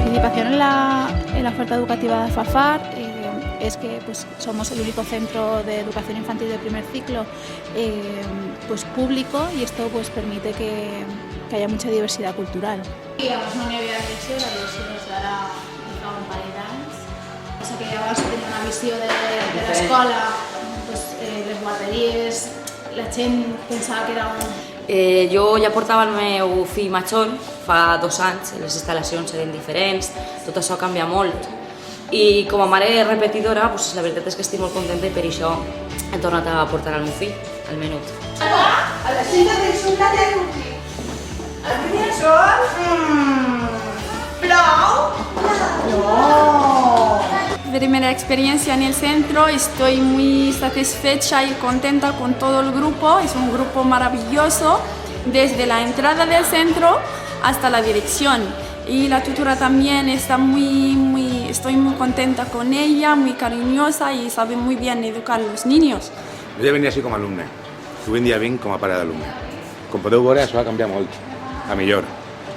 participación en la oferta educativa de FAFAR es que pues, somos el único centro de educación infantil de primer ciclo pues, público, y esto pues, permite que haya mucha diversidad cultural. Llavors no n'hi havia direcció, la direcció és d'ara fa un parell d'anys. Passa que llavors tenia una visió de l'escola, pues, les guarderies, la gent pensava que era un... Jo ja portava el meu fill major fa 2 anys, les instal·lacions eren diferents, tot això canvia molt. I com a mare repetidora, doncs, la veritat és que estic molt contenta i per això he tornat a portar el meu fill, al menut. A la cita del sol de l'últim. El primer sol? Plou? No. Primera experiencia en el centro, estoy muy satisfecha y contenta con todo el grupo, es un grupo maravilloso, desde la entrada del centro hasta la dirección. Y la tutora también está estoy muy contenta con ella, muy cariñosa y sabe muy bien educar a los niños. Jo ja venia així com a alumne, i avui en dia vinc com a pare d'alumne. Com podeu veure, això va canviar molt, a millor.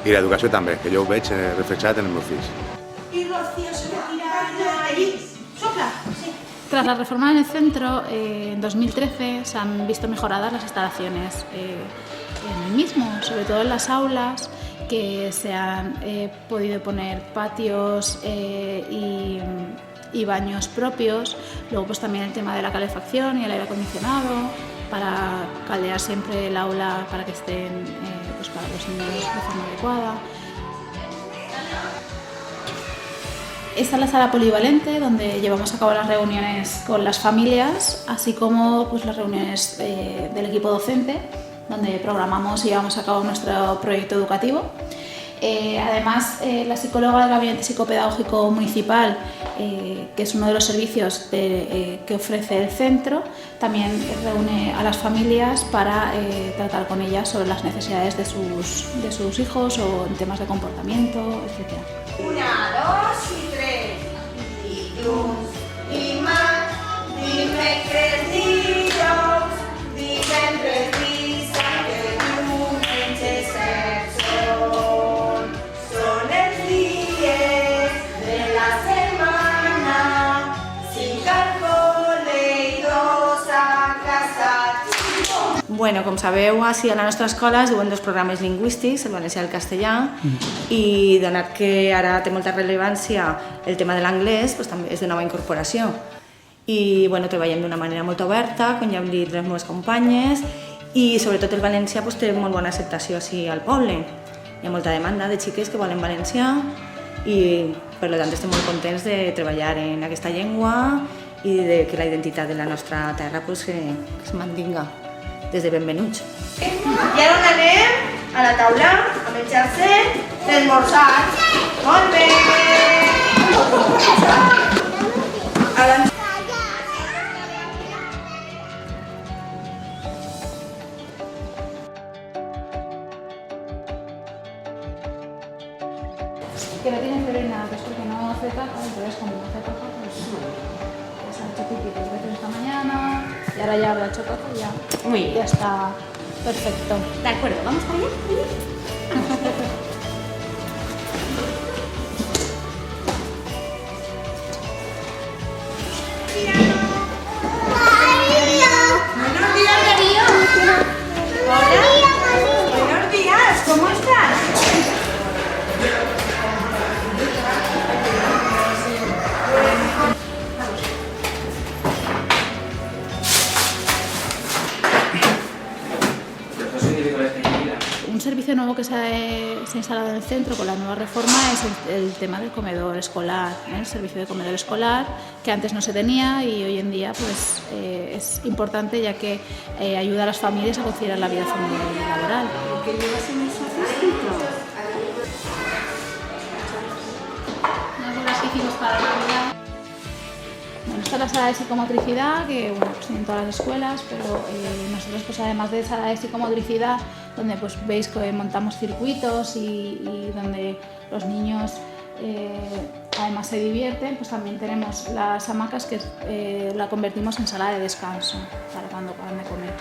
I l'educació també, que jo ho veig reflexat en els meus fills. Y Rocío se retira allí. Sopla. Sí. Tras la reforma en el centro, en 2013 se han visto mejoradas las instalaciones en el mismo, sobre todo en las aulas, que se han podido poner patios y baños propios. Luego pues también el tema de la calefacción y el aire acondicionado para caldear siempre el aula para que estén pues para los niños de forma adecuada. Esta es la sala polivalente donde llevamos a cabo las reuniones con las familias, así como pues, las reuniones del equipo docente, donde programamos y llevamos a cabo nuestro proyecto educativo. Además, la psicóloga del Gabinete Psicopedagógico Municipal, que es uno de los servicios que ofrece el centro, también reúne a las familias para tratar con ellas sobre las necesidades de sus hijos o en temas de comportamiento, etc. 1, 2 y 3. Dilluns, dimarts, dimecres, dijous, divendres, dissabte, diumenge, set són els dies de la setmana, 5 al col·le i 2 a casa. Bueno, com sabeu, així a la nostra escola es duen 2 programes lingüístics, el valencià i el castellà, i donat que ara té molta rellevància el tema de l'anglès, doncs també és de nova incorporació. I bueno, treballem d'una manera molt oberta, com ja hem dit les meves companyes, i sobretot el valencià doncs, té molt bona acceptació així al poble. Hi ha molta demanda de xiques que volen valencià i per tant estem molt contents de treballar en aquesta llengua i de que la identitat de la nostra terra doncs, que es mantinga des de benvenuts. I ara anem a la taula a menjar-se l'esmorzar. Molt bé! Ara... Que no tiene frena, pues porque no hace caja, entonces como no hace caja, pues se ha hecho pipí 2 veces esta mañana y ahora ya habrá hecho caja y ya, Muy bien. ya está perfecto. De acuerdo, ¿vamos para allá? Buenos días, Darío. Hola. Buenos días, ¿cómo estás? Un servicio nuevo que se ha instalado en el centro con la nueva reforma es el tema del comedor escolar, el servicio de comedor escolar, que antes no se tenía y hoy en día pues, es importante ya que ayuda a las familias a conciliar la vida familiar y laboral. ¿Qué llevas en el sofacito? Unas obras que hicimos para Navidad. Bueno, esta es la sala de psicomotricidad, que bueno, pues tienen todas las escuelas, pero nosotros pues además de sala de psicomotricidad, donde pues veis que montamos circuitos y donde los niños además se divierten, pues también tenemos las hamacas que la convertimos en sala de descanso para cuando acaban de comer.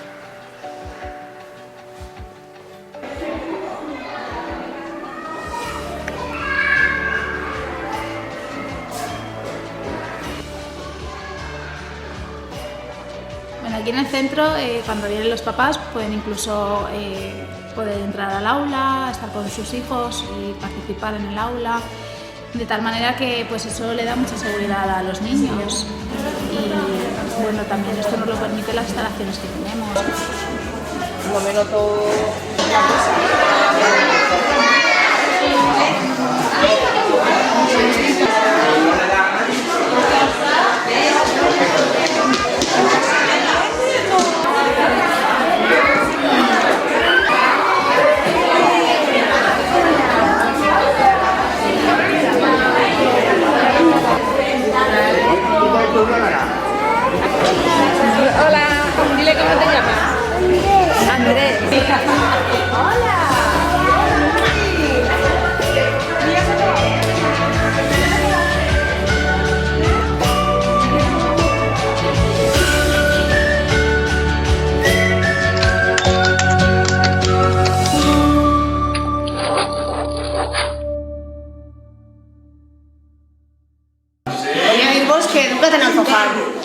aquí en el centro, cuando vienen los papás, pueden incluso poder entrar al aula, estar con sus hijos y participar en el aula, de tal manera que pues eso le da mucha seguridad a los niños. Y bueno, también esto nos lo permite las instalaciones que tenemos. Un momento todo Hola, dile cómo te llamas. Andrés. Voy a ir vos que nunca te han alfajado.